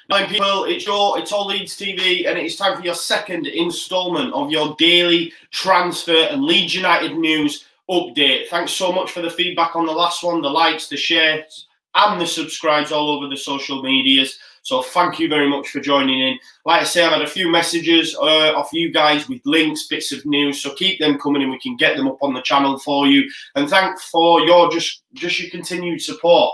Now, people, it's all Leeds TV, and it's time for your second instalment of your daily transfer and Leeds United news update. Thanks so much for the feedback on the last one, the likes, the shares, and the subscribes all over the social medias. So thank you very much for joining in. Like I say, I've had a few messages off you guys with links, bits of news. So keep them coming and we can get them up on the channel for you. And thanks for your just your continued support.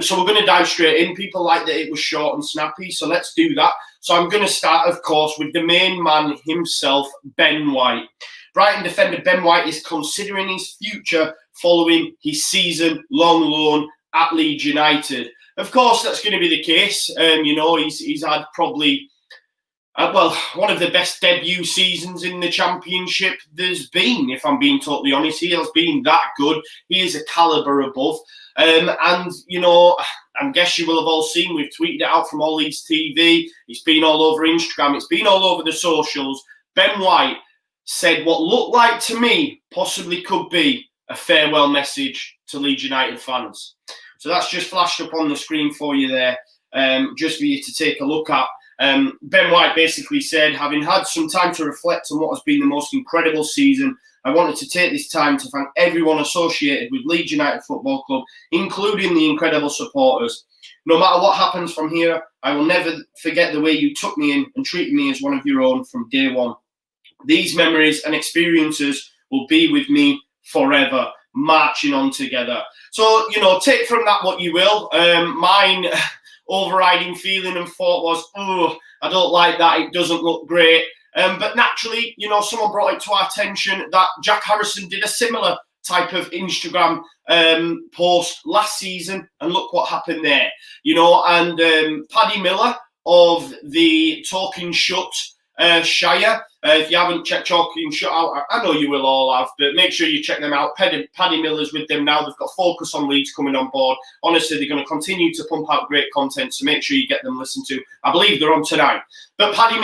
So we're going to dive straight in. People like that it was short and snappy. So let's do that. So I'm going to start, of course, with the main man himself, Ben White. Brighton defender Ben White is considering his future following his season-long loan at Leeds United. Of course, that's going to be the case. You know, he's had probably, one of the best debut seasons in the Championship there's been, if I'm being totally honest. He has been that good. He is a calibre above. And, you know, I guess you will have all seen, we've tweeted it out from all Leeds TV. It's been all over Instagram. It's been all over the socials. Ben White said what looked like to me possibly could be a farewell message to Leeds United fans. So that's just flashed up on the screen for you there, just for you to take a look at. Ben White basically said, having had some time to reflect on what has been the most incredible season, I wanted to take this time to thank everyone associated with Leeds United Football Club, including the incredible supporters. No matter what happens from here, I will never forget the way you took me in and treated me as one of your own from day one. These memories and experiences will be with me forever, marching on together. So, you know, take from that what you will. Mine overriding feeling and thought was, oh, I don't like that. It doesn't look great. But naturally, you know, someone brought it to our attention that Jack Harrison did a similar type of Instagram post last season. And look what happened there. You know, and Paddy Miller of the Talking Shut Shire. If you haven't checked Talking Shut out, I know you will all have, but make sure you check them out. Paddy Miller's with them now. They've got Focus on Leeds coming on board. Honestly, they're going to continue to pump out great content, so make sure you get them listened to. I believe they're on tonight. But Paddy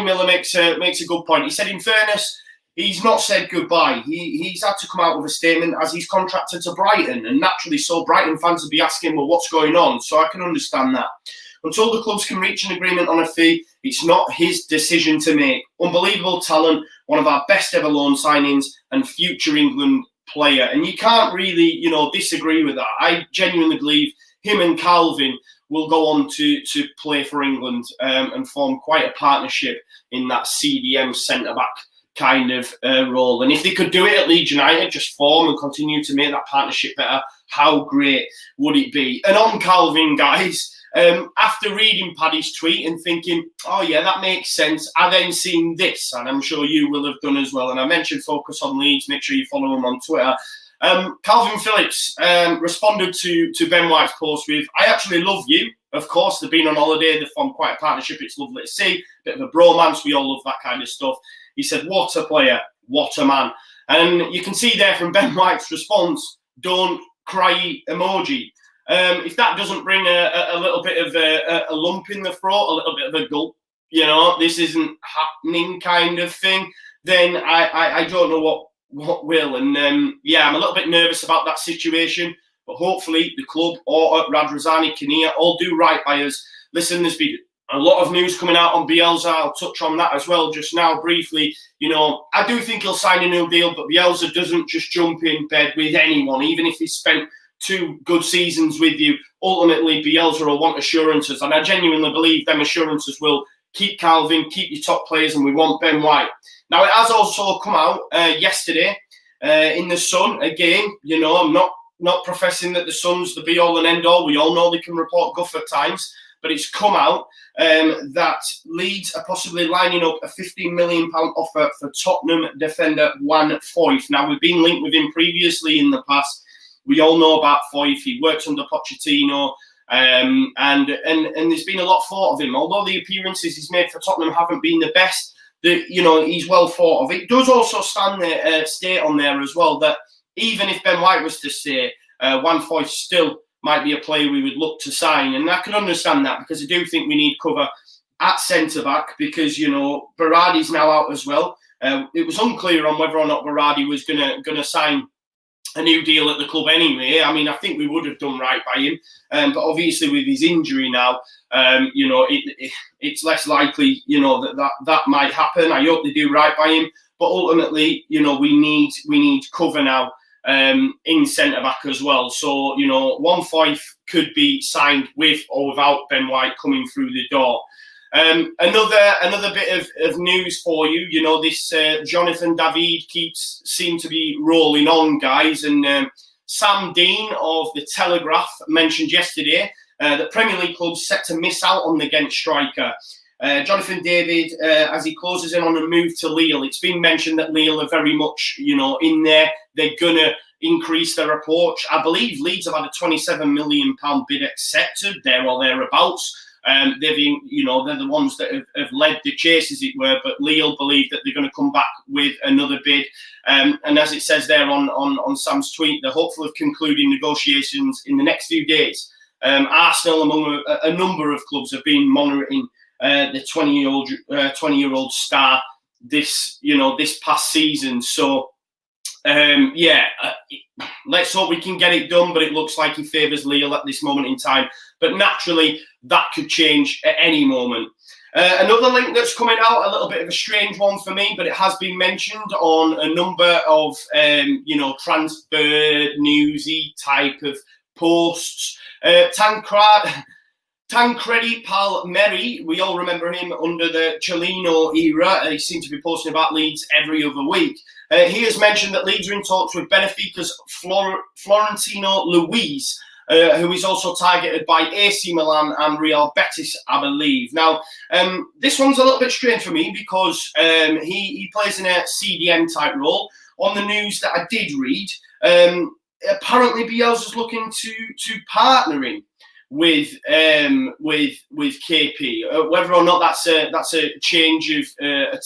Miller makes a good point. He said, in fairness, he's not said goodbye. He's had to come out with a statement as he's contracted to Brighton, and naturally so Brighton fans will be asking, well, what's going on? So I can understand that. Until the clubs can reach an agreement on a fee, it's not his decision to make. Unbelievable talent, one of our best ever loan signings and future England player. And you can't really, you know, disagree with that. I genuinely believe him and Calvin will go on to play for England and form quite a partnership in that CDM centre-back kind of role. And if they could do it at Leeds United, just form and continue to make that partnership better, how great would it be? And on Calvin, guys, after reading Paddy's tweet and thinking, oh yeah, that makes sense, I then seen this, and I'm sure you will have done as well. And I mentioned Focus on Leeds, make sure you follow him on Twitter. Calvin Phillips responded to Ben White's post with, I actually love you. Of course, they've been on holiday, they've formed quite a partnership, it's lovely to see, bit of a bromance, we all love that kind of stuff. He said, what a player, what a man. And you can see there from Ben White's response, don't cry emoji. If that doesn't bring a little bit of a lump in the throat, a little bit of a gulp, you know, this isn't happening kind of thing, then I don't know what will. And yeah, I'm a little bit nervous about that situation, but hopefully the club or Radrazani Kinnear all do right by us. Listen, there's been a lot of news coming out on Bielsa. I'll touch on that as well just now briefly. You know, I do think he'll sign a new deal, but Bielsa doesn't just jump in bed with anyone, even if he's spent 2 good seasons with you. Ultimately, Bielsa will want assurances, and I genuinely believe them assurances will keep Calvin, keep your top players, and we want Ben White. Now, it has also come out yesterday in the Sun. Again, you know, I'm not professing that the Sun's the be-all and end-all. We all know they can report guff at times, but it's come out that Leeds are possibly lining up a £15 million offer for Tottenham defender Juan Foyth. Now, we've been linked with him previously in the past. We all know about Foyth. He works under Pochettino, and there's been a lot thought of him. Although the appearances he's made for Tottenham haven't been the best, you know, he's well thought of. It does also state on there as well that even if Ben White was to stay, Juan Foyth still might be a player we would look to sign. And I can understand that, because I do think we need cover at centre-back, because, you know, Berardi's now out as well. It was unclear on whether or not Berardi was gonna sign a new deal at the club anyway. I mean, I think we would have done right by him, but obviously with his injury now, you know, it's less likely, you know, that might happen. I hope they do right by him, but ultimately, you know, we need cover now in centre back as well. So, you know, one Fife could be signed with or without Ben White coming through the door. Another bit of news for you. You know, this Jonathan David seem to be rolling on, guys. And Sam Dean of the Telegraph mentioned yesterday that Premier League clubs set to miss out on the Ghent striker. Jonathan David, as he closes in on a move to Lille. It's been mentioned that Lille are very much, you know, in there. They're gonna increase their approach. I believe Leeds have had a £27 million bid accepted, there or thereabouts. They're the ones that have led the chase, as it were, but Lille believe that they're going to come back with another bid. And as it says there on Sam's tweet, they're hopeful of concluding negotiations in the next few days. Arsenal, among a number of clubs, have been monitoring the 20-year-old star this past season. So let's hope we can get it done, but it looks like he favours Lille at this moment in time. But naturally, that could change at any moment. Another link that's coming out, a little bit of a strange one for me, but it has been mentioned on a number of, transfer newsy type of posts. Tancredi Palmieri, we all remember him under the Cellino era. He seemed to be posting about Leeds every other week. He has mentioned that Leeds are in talks with Benfica's Florentino Luis, who is also targeted by AC Milan and Real Betis, I believe. Now, this one's a little bit strange for me because he plays in a CDM type role. On the news that I did read, apparently Bielsa's looking to partnering with KP. Whether or not that's a change of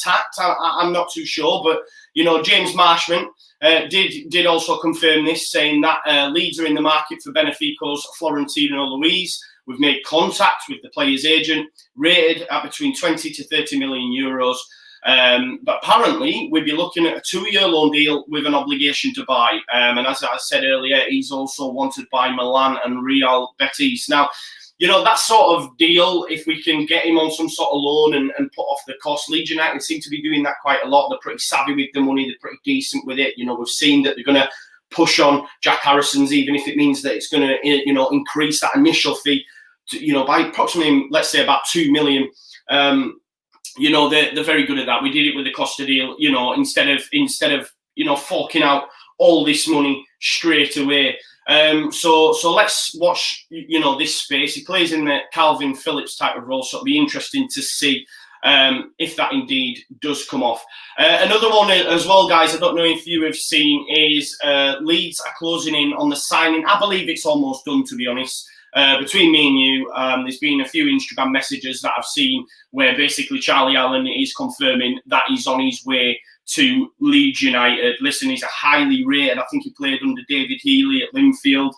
tact, I'm not too sure. But you know, James Marshman did also confirm this, saying that Leeds are in the market for Benfica's Florentino Luis. We've made contact with the player's agent, rated at between 20 to 30 million euros. But apparently, we'd be looking at a 2-year loan deal with an obligation to buy. And as I said earlier, he's also wanted by Milan and Real Betis. Now, you know, that sort of deal, if we can get him on some sort of loan and put off the cost, Leeds United seem to be doing that quite a lot. They're pretty savvy with the money. They're pretty decent with it. You know, we've seen that they're going to push on Jack Harrison's, even if it means that it's going to, you know, increase that initial fee to, you know, by approximately, let's say, about 2 million. You know, they're very good at that. We did it with the Costa deal, you know, instead of you know, forking out all this money straight away. So let's watch, you know, this space. He plays in the Calvin Phillips type of role, so it'll be interesting to see if that indeed does come off. Another one as well, guys, I don't know if you have seen, is Leeds are closing in on the signing. I believe it's almost done, to be honest. Between me and you, there's been a few Instagram messages that I've seen where basically Charlie Allen is confirming that he's on his way to Leeds United. Listen, he's a highly rated. I think he played under David Healy at Linfield.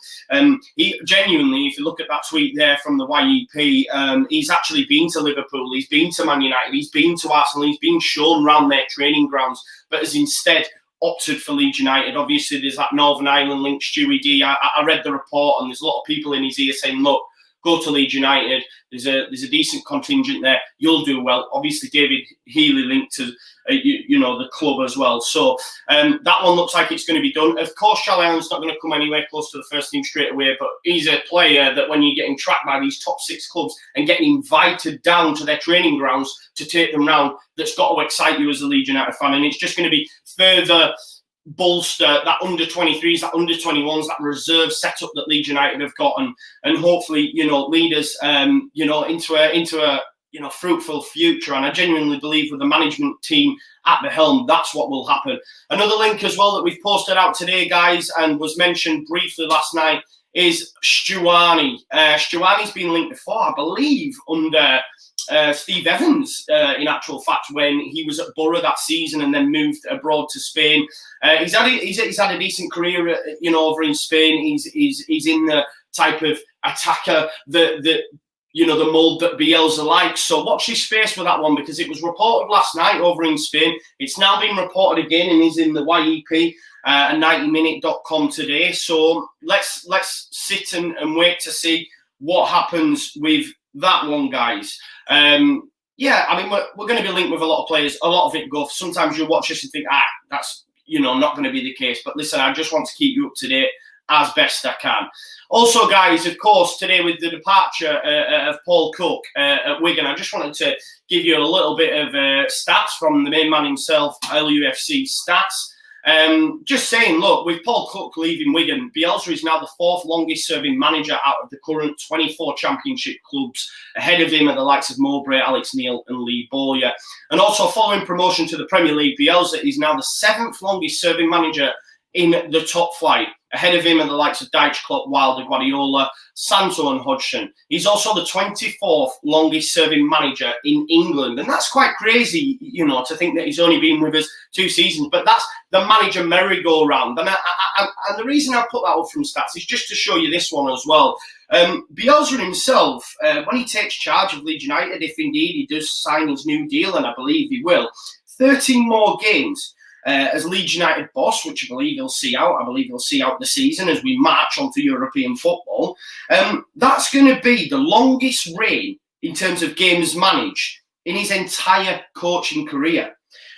He genuinely, if you look at that tweet there from the YEP, he's actually been to Liverpool, he's been to Man United, he's been to Arsenal, he's been shown around their training grounds, but has instead opted for Leeds United. Obviously, there's that Northern Ireland link, Stewie D. I read the report, and there's a lot of people in his ear saying, look, go to Leeds United. There's a decent contingent there. You'll do well. Obviously, David Healy linked to you know, the club as well. So that one looks like it's going to be done. Of course, Charlie Allen's not going to come anywhere close to the first team straight away, but he's a player that when you're getting tracked by these top 6 clubs and getting invited down to their training grounds to take them round, that's got to excite you as a Leeds United fan. And it's just going to be further bolster that under-23s, that under-21s, that reserve setup that Leeds United have got, and hopefully, you know, lead us, you know, into a you know, fruitful future. And I genuinely believe with the management team at the helm, that's what will happen. Another link as well that we've posted out today, guys, and was mentioned briefly last night, is Stuani. Stuani's been linked before, I believe, under Steve Evans, in actual fact, when he was at Borough that season and then moved abroad to Spain. He's had a decent career, you know, over in Spain. He's in the type of attacker that you know, the mould that Bielsa likes. So watch this space with that one, because it was reported last night over in Spain. It's now been reported again and is in the YEP and 90minute.com today. So let's sit and wait to see what happens with that one, guys. Yeah, I mean, we're going to be linked with a lot of players. A lot of it guff. Sometimes you'll watch this and think, that's, you know, not going to be the case. But listen, I just want to keep you up to date as best I can. Also, guys, of course, today with the departure of Paul Cook at Wigan, I just wanted to give you a little bit of stats from the main man himself, LUFC Stats. Just saying, look, with Paul Cook leaving Wigan, Bielsa is now the 4th longest serving manager out of the current 24 championship clubs. Ahead of him are the likes of Mowbray, Alex Neil and Lee Bowyer. And also following promotion to the Premier League, Bielsa is now the 7th longest serving manager in the top flight. Ahead of him are the likes of Dyche, Klopp, Wilder, Guardiola, Santo and Hodgson. He's also the 24th longest serving manager in England. And that's quite crazy, you know, to think that he's only been with us 2 seasons. But that's the manager merry-go-round. And the reason I put that up from Stats is just to show you this one as well. Bielsa himself, when he takes charge of Leeds United, if indeed he does sign his new deal, and I believe he will, 13 more games as Leeds United boss, which I believe he'll see out. I believe he'll see out the season as we march onto European football. That's going to be the longest reign in terms of games managed in his entire coaching career.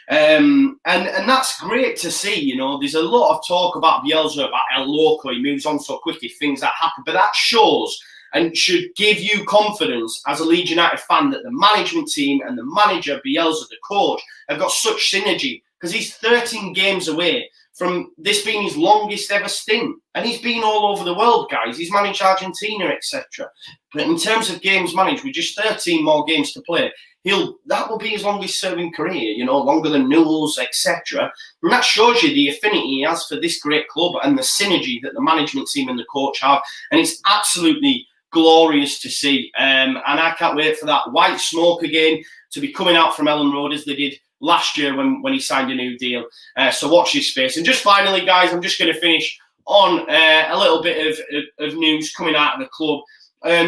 And that's great to see. You know, there's a lot of talk about Bielsa, about El Loco. He moves on so quickly, things that happen. But that shows and should give you confidence as a Leeds United fan that the management team and the manager, Bielsa, the coach, have got such synergy. Because he's 13 games away from this being his longest ever stint. And he's been all over the world, guys. He's managed Argentina, etc. But in terms of games managed, with just 13 more games to play, that will be his longest serving career, you know, longer than Newell's, etc. And that shows you the affinity he has for this great club and the synergy that the management team and the coach have. And it's absolutely glorious to see. And I can't wait for that white smoke again to be coming out from Ellen Road as they did last year when he signed a new deal. So watch this space. And just finally, guys, I'm just going to finish on a little bit of news coming out of the club.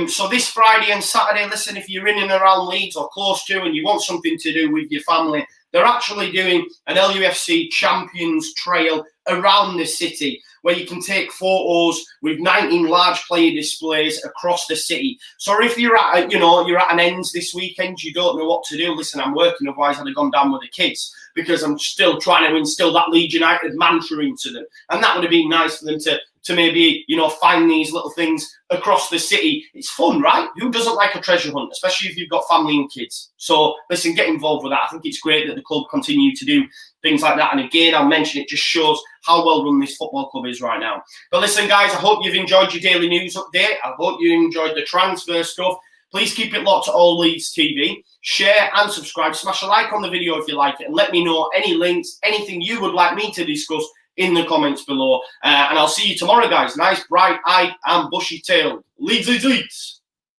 So this Friday and Saturday, listen, if you're in and around Leeds or close to and you want something to do with your family, they're actually doing an LUFC Champions Trail around the city where you can take photos with 19 large player displays across the city. So if you're at, you're at an ends this weekend, you don't know what to do. Listen, I'm working, otherwise I'd have gone down with the kids because I'm still trying to instill that Leeds United mantra into them. And that would have been nice for them to maybe, find these little things across the city. It's fun, right? Who doesn't like a treasure hunt, especially if you've got family and kids? So listen, get involved with that. I think it's great that the club continue to do things like that. And again, I'll mention it just shows how well run this football club is right now. But listen, guys, I hope you've enjoyed your daily news update. I hope you enjoyed the transfer stuff. Please keep it locked to All Leeds TV. Share and subscribe. Smash a like on the video if you like it. And let me know any links, anything you would like me to discuss in the comments below. And I'll see you tomorrow, guys. Nice, bright-eyed and bushy-tailed. Leeds, Leeds, Leeds.